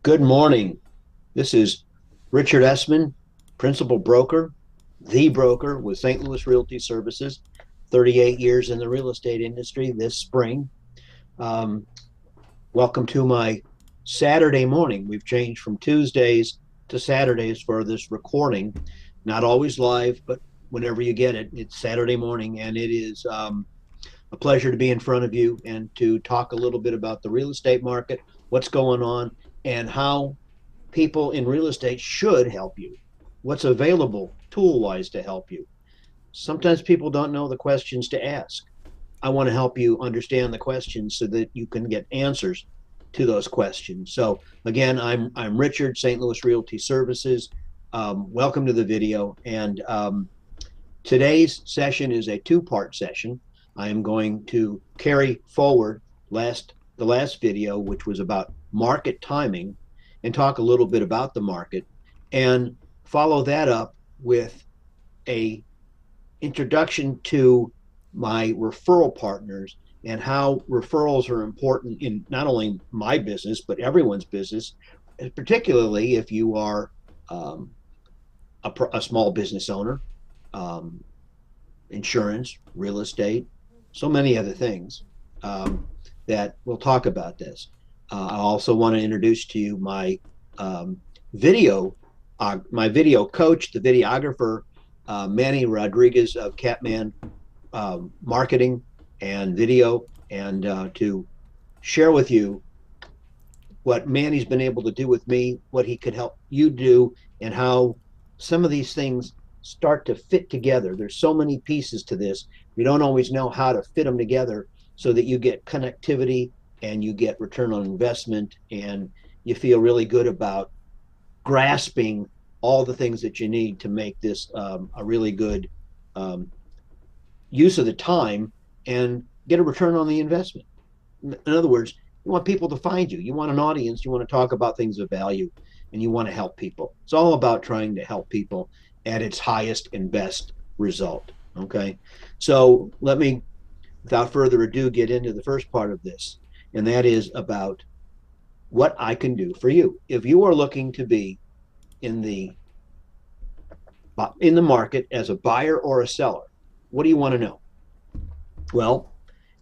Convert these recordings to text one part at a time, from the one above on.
Good morning. This is Richard Essman, principal broker, the broker with St. Louis Realty Services, 38 years in the real estate industry this spring. Um, Welcome to my Saturday morning. We've changed from Tuesdays to Saturdays for this recording. Not always live, but whenever you get it, it's Saturday morning, and it is a pleasure to be in front of you and to talk a little bit about the real estate market, what's going on, and how people in real estate should help you. What's available tool wise to help you? Sometimes people don't know the questions to ask. I want to help you understand the questions so that you can get answers to those questions. So again, I'm Richard, St. Louis Realty Services. Welcome to the video. And today's session is a two-part session. I am going to carry forward the last video, which was about market timing, and talk a little bit about the market, and follow that up with a introduction to my referral partners and how referrals are important in not only my business but everyone's business, particularly if you are a small business owner, um, insurance, real estate, so many other things, that we'll talk about this. I also want to introduce to you my um, video, my video coach, the videographer, Manny Rodriguez of Catman Marketing and Video, and to share with you what Manny's been able to do with me, what he could help you do, and how some of these things start to fit together. There's so many pieces to this. We don't always know how to fit them together so that you get connectivity and you get return on investment and you feel really good about grasping all the things that you need to make this a really good um, use of the time and get a return on the investment. In other words, you want people to find you. You want an audience. You want to talk about things of value, and you want to help people. It's all about trying to help people at its highest and best result. Okay. So let me, without further ado, get into the first part of this, and that is about what I can do for you. If you are looking to be in the market as a buyer or a seller, what do you want to know? Well,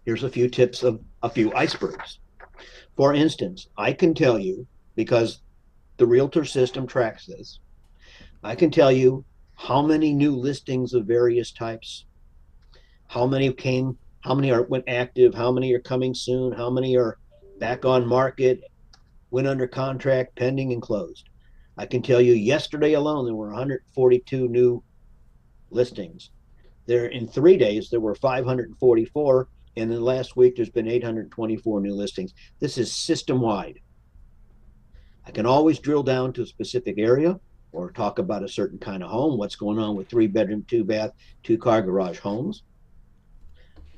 here's a few tips of a few icebergs. For instance, I can tell you, because the realtor system tracks this, I can tell you how many new listings of various types, how many came, how many are went active, how many are coming soon, how many are back on market, went under contract, pending, and closed. I can tell you yesterday alone there were 142 new listings. There in 3 days there were 544, and in the last week there's been 824 new listings. This is system wide. I can always drill down to a specific area or talk about a certain kind of home, what's going on with 3 bedroom, 2 bath, 2 car garage homes.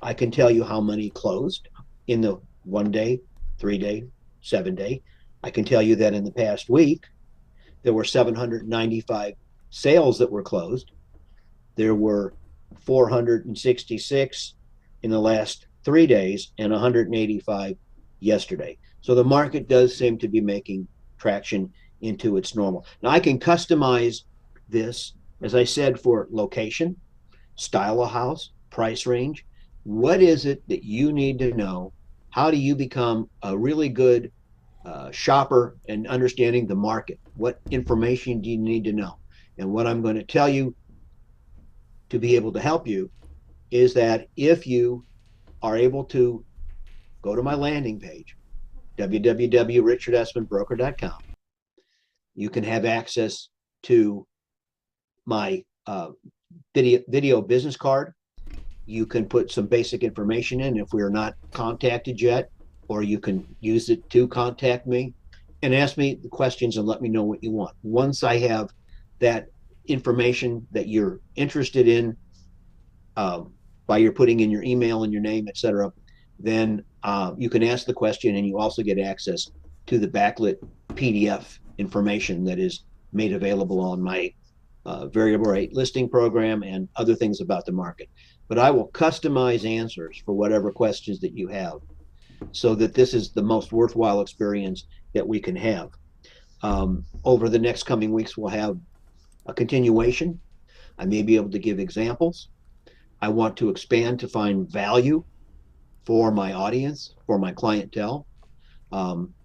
I can tell you how many closed in the 1 day, 3 day, 7 day. I can tell you that in the past week there were 795 sales that were closed. There were 466 in the last 3 days and 185 yesterday. So the market does seem to be making traction into its normal. Now I can customize this, as I said, for location, style of house, price range. What is it that you need to know? How do you become a really good shopper and understanding the market? What information do you need to know? And what I'm going to tell you to be able to help you is that if you are able to go to my landing page, www.richardsmanbroker.com, you can have access to my video business card. You can put some basic information in if we are not contacted yet, or you can use it to contact me and ask me the questions and let me know what you want. Once I have that information that you're interested in, by your putting in your email and your name, etc., then you can ask the question, and you also get access to the backlit PDF information that is made available on my variable rate listing program and other things about the market. But I will customize answers for whatever questions that you have so that this is the most worthwhile experience that we can have. Over the next coming weeks, we'll have a continuation. I may be able to give examples. I want to expand to find value for my audience, for my clientele,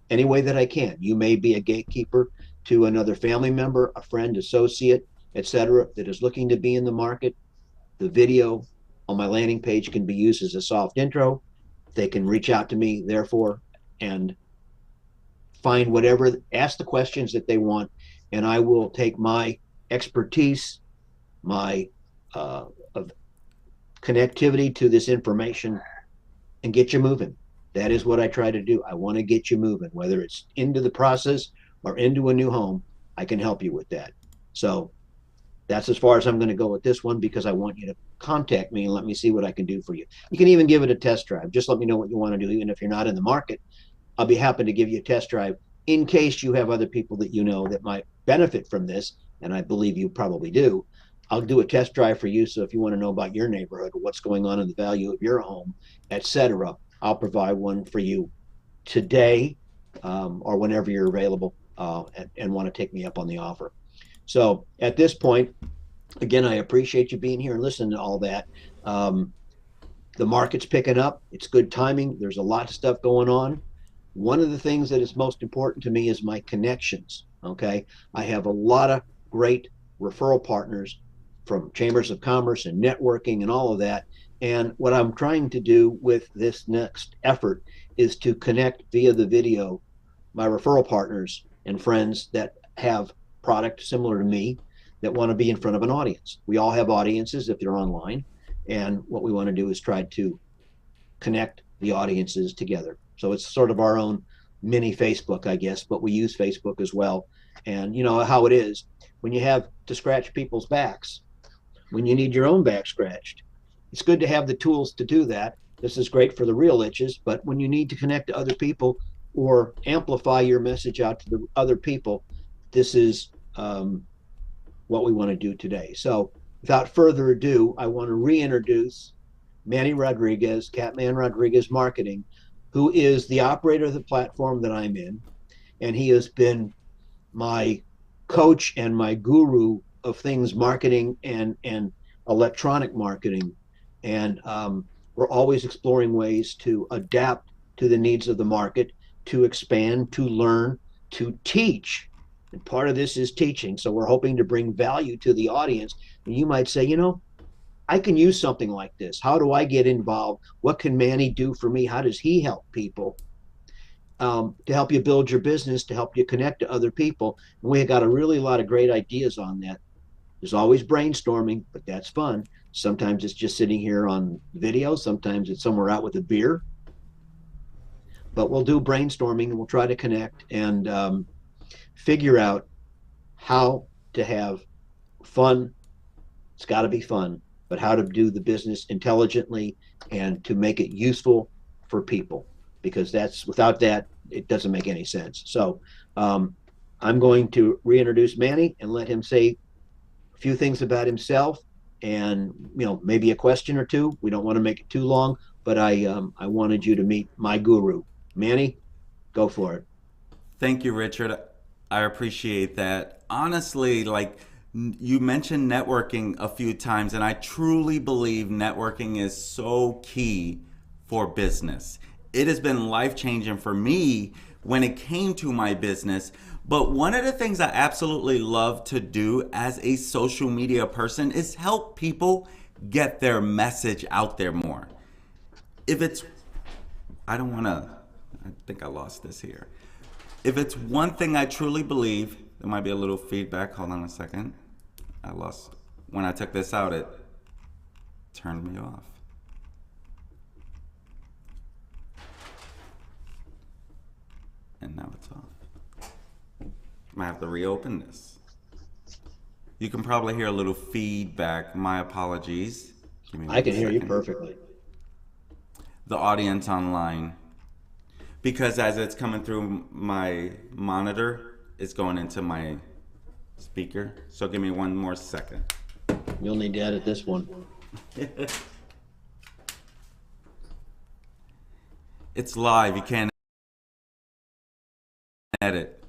any way that I can. You may be a gatekeeper to another family member, a friend, associate, etc., that is looking to be in the market. The video on my landing page can be used as a soft intro. They can reach out to me, therefore, and find whatever, ask the questions that they want, and I will take my expertise, my of connectivity to this information and get you moving. That is what I try to do. I want to get you moving, whether it's into the process or into a new home. I can help you with that. So that's as far as I'm going to go with this one, because I want you to contact me and let me see what I can do for you. You can even give it a test drive. Just let me know what you want to do. Even if you're not in the market, I'll be happy to give you a test drive in case you have other people that you know that might benefit from this. And I believe you probably do. I'll do a test drive for you. So if you want to know about your neighborhood, what's going on in the value of your home, etc., I'll provide one for you today, or whenever you're available, and want to take me up on the offer. So at this point, again, I appreciate you being here and listening to all that. Um, the market's picking up. It's good timing. There's a lot of stuff going on. One of the things that is most important to me is my connections. Okay. I have a lot of great referral partners from chambers of commerce and networking and all of that. And what I'm trying to do with this next effort is to connect via the video my referral partners and friends that have product similar to me that want to be in front of an audience. We all have audiences if they're online. And what we want to do is try to connect the audiences together. So it's sort of our own mini Facebook, I guess, but we use Facebook as well. And you know how it is when you have to scratch people's backs, when you need your own back scratched. It's good to have the tools to do that. This is great for the real itches, but when you need to connect to other people or amplify your message out to the other people, this is what we want to do today. So without further ado, I want to reintroduce Manny Rodriguez, Catman Rodriguez Marketing, who is the operator of the platform that I'm in. And he has been my coach and my guru of things marketing and electronic marketing. And we're always exploring ways to adapt to the needs of the market, to expand, to learn, to teach. And part of this is teaching. So we're hoping to bring value to the audience. And you might say, I can use something like this. How do I get involved? What can Manny do for me? How does he help people? To help you build your business, to help you connect to other people. And we got a really lot of great ideas on that. There's always brainstorming, but that's fun. Sometimes it's just sitting here on video. Sometimes it's somewhere out with a beer. But we'll do brainstorming and we'll try to connect and figure out how to have fun. It's got to be fun, but how to do the business intelligently and to make it useful for people, because that's without that, it doesn't make any sense. So I'm going to reintroduce Manny and let him say a few things about himself and maybe a question or two. We don't want to make it too long, but I wanted you to meet my guru. Manny, go for it. Thank you, Richard. I appreciate that. Honestly, like you mentioned networking a few times, and I truly believe networking is so key for business. It has been life changing for me when it came to my business. But one of the things I absolutely love to do as a social media person is help people get their message out there more. If it's, I don't want to, I think I lost this here. If it's one thing I truly believe, there might be a little feedback. Hold on a second. I lost. When I took this out, it turned me off. And now it's off. I have to reopen this. You can probably hear a little feedback. My apologies. Give me I one can hear you second. perfectly. The audience online. Because as it's coming through my monitor, it's going into my speaker. So give me one more second. You'll need to edit this one. It's live. You can't edit.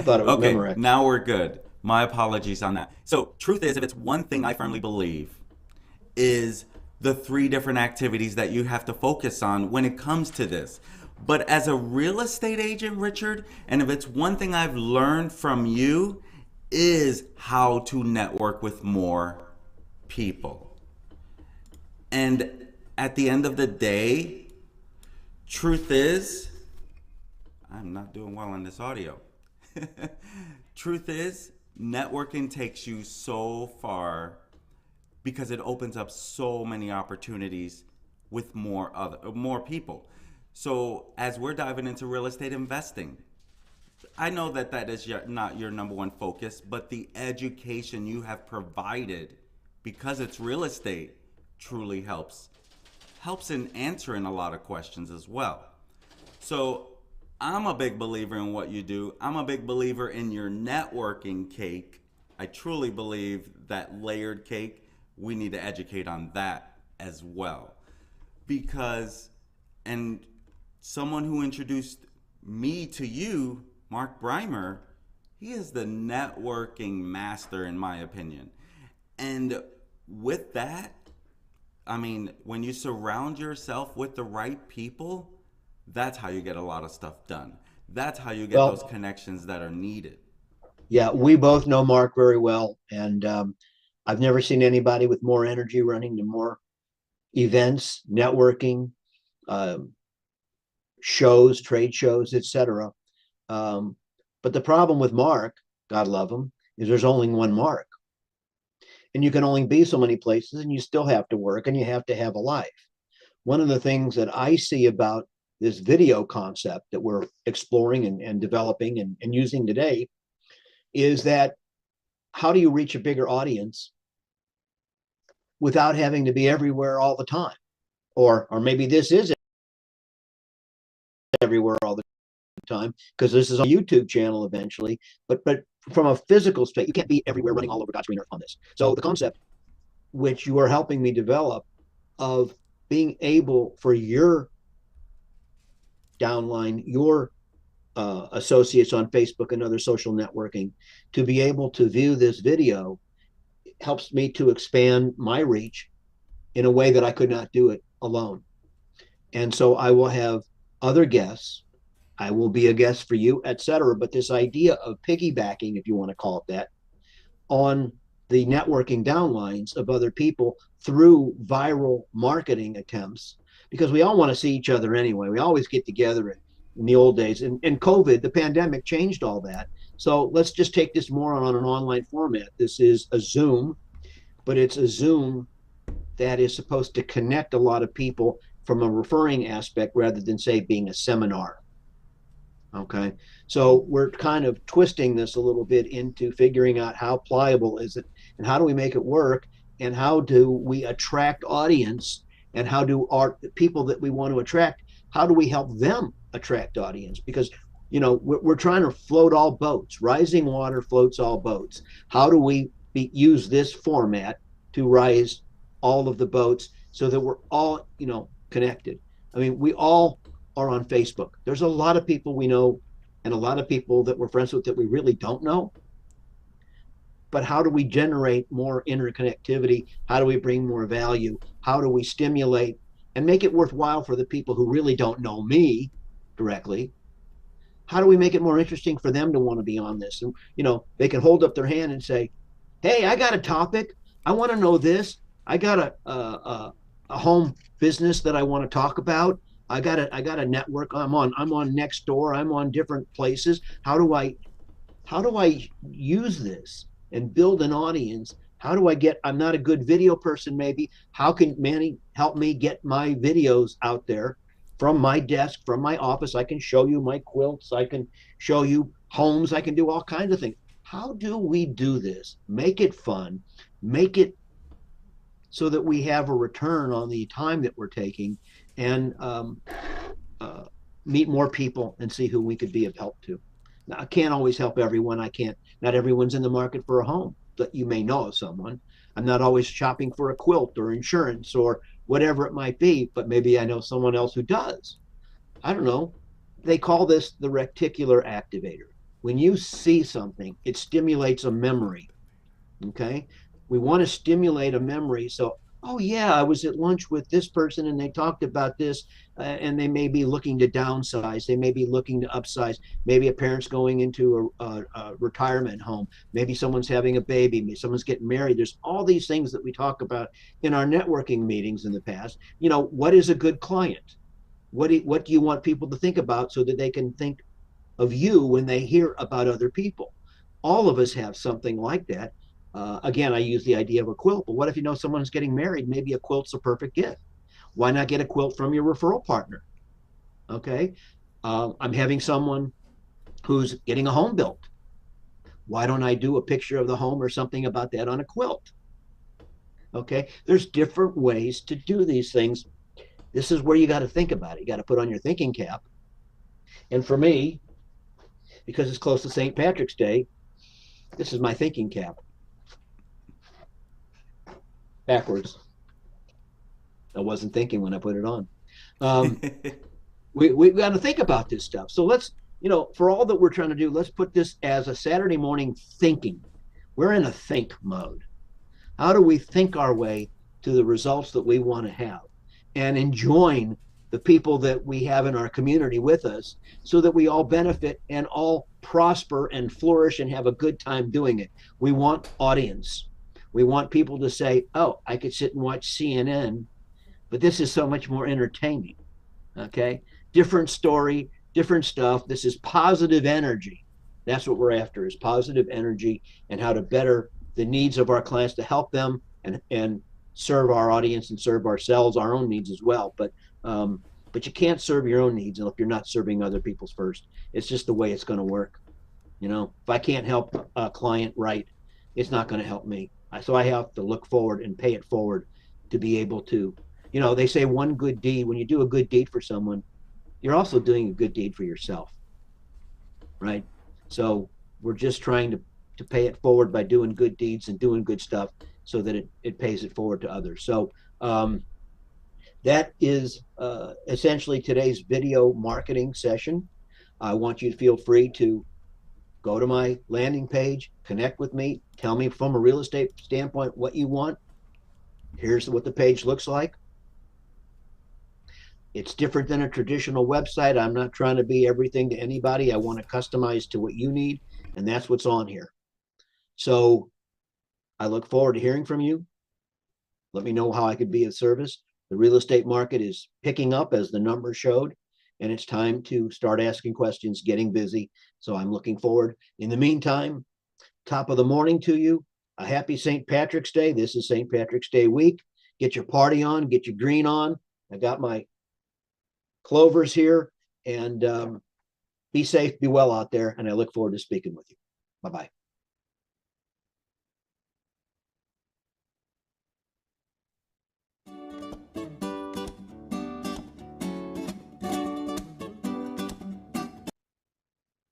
I thought it was Okay, Memorex. now we're good. My apologies on that. So, truth is, if it's one thing I firmly believe, is the three different activities that you have to focus on when it comes to this. But as a real estate agent, Richard, and if it's one thing I've learned from you, is how to network with more people. And at the end of the day, truth is, I'm not doing well on this audio. Truth is, networking takes you so far because it opens up so many opportunities with more people. So as we're diving into real estate investing, I know that that is not your number one focus, but the education you have provided, because it's real estate, truly helps in answering a lot of questions as well. So I'm a big believer in what you do. I'm a big believer in your networking cake. I truly believe that layered cake, we need to educate on that as well. Because, and someone who introduced me to you, Mark Breimer, he is the networking master, in my opinion. And with that, I mean, when you surround yourself with the right people, that's how you get a lot of stuff done. That's how you get those Well, connections that are needed. yeah, we both know Mark very well, and I've never seen anybody with more energy running to more events, networking, um, shows, trade shows, etc. Um, but the problem with Mark, God love him, is there's only one Mark, and you can only be so many places, and you still have to work, and you have to have a life. One of the things that I see about this video concept that we're exploring and developing and using today is that how do you reach a bigger audience without having to be everywhere all the time? Or maybe this is everywhere all the time because this is a YouTube channel eventually. But from a physical state, you can't be everywhere running all over God's green earth on this. So the concept which you are helping me develop of being able for your downline, your associates on Facebook and other social networking to be able to view this video helps me to expand my reach in a way that I could not do it alone. And so I will have other guests. I will be a guest for you, etc. But this idea of piggybacking, if you want to call it that, on the networking downlines of other people through viral marketing attempts, because we all want to see each other anyway. We always get together in the old days. And COVID, the pandemic changed all that. So let's just take this more on an online format. This is a Zoom, but it's a Zoom that is supposed to connect a lot of people from a referring aspect rather than, say, being a seminar. Okay. So we're kind of twisting this a little bit into figuring out how pliable is it and how do we make it work and how do we attract audience and how do our people that we want to attract, how do we help them attract audience? Because, we're trying to float all boats. Rising water floats all boats. How do we use this format to rise all of the boats so that we're all, connected? I mean, we all are on Facebook. There's a lot of people we know and a lot of people that we're friends with that we really don't know. But how do we generate more interconnectivity? How do we bring more value? How do we stimulate and make it worthwhile for the people who really don't know me directly? How do we make it more interesting for them to want to be on this? And, they can hold up their hand and say, hey, I got a topic. I want to know this. I got a home business that I want to talk about. I got a network. I'm on Nextdoor. I'm on different places. How do I use this and build an audience? How do I get? I'm not a good video person. Maybe how can Manny help me get my videos out there from my desk, from my office? I can show you my quilts. I can show you homes. I can do all kinds of things. How do we do this? Make it fun. Make it so that we have a return on the time that we're taking and uh, meet more people and see who we could be of help to. Now, I can't always help everyone. Not everyone's in the market for a home, but you may know of someone. I'm not always shopping for a quilt or insurance or whatever it might be, but maybe I know someone else who does. I don't know. They call this the reticular activator. When you see something, it stimulates a memory. Okay. We want to stimulate a memory. So, oh, yeah, I was at lunch with this person and they talked about this, and they may be looking to downsize. They may be looking to upsize. Maybe a parent's going into a retirement home. Maybe someone's having a baby. Maybe someone's getting married. There's all these things that we talk about in our networking meetings in the past. What is a good client? What do you want people to think about so that they can think of you when they hear about other people? All of us have something like that. Again, I use the idea of a quilt, but what if someone's getting married? Maybe a quilt's a perfect gift. Why not get a quilt from your referral partner? Okay. I'm having someone who's getting a home built. Why don't I do a picture of the home or something about that on a quilt? Okay. There's different ways to do these things. This is where you got to think about it. You got to put on your thinking cap. And for me, because it's close to St. Patrick's Day, this is my thinking cap backwards. I wasn't thinking when I put it on. Um, we've got to think about this stuff. So for all that we're trying to do, let's put this as a Saturday morning thinking. We're in a think mode. How do we think our way to the results that we want to have and enjoying the people that we have in our community with us so that we all benefit and all prosper and flourish and have a good time doing it? We want audience. We want people to say, oh, I could sit and watch CNN, but this is so much more entertaining. Okay. Different story, different stuff. This is positive energy. That's what we're after, is positive energy and how to better the needs of our clients to help them and serve our audience and serve ourselves, our own needs as well. But you can't serve your own needs if you're not serving other people's first. It's just the way it's going to work. If I can't help a client right, it's not going to help me. So I have to look forward and pay it forward to be able to, they say one good deed. When you do a good deed for someone, you're also doing a good deed for yourself, right? So we're just trying to pay it forward by doing good deeds and doing good stuff so that it pays it forward to others. So that is essentially today's video marketing session. I want you to feel free to go to my landing page, connect with me, tell me from a real estate standpoint what you want. Here's what the page looks like. It's different than a traditional website. I'm not trying to be everything to anybody. I want to customize to what you need, and that's what's on here. So I look forward to hearing from you. Let me know how I could be of service. The real estate market is picking up, as the numbers showed, and it's time to start asking questions, getting busy. So I'm looking forward. In the meantime, top of the morning to you. A happy St. Patrick's Day. This is St. Patrick's Day week. Get your party on, get your green on. I got my clovers here, and be safe, be well out there. And I look forward to speaking with you. Bye-bye.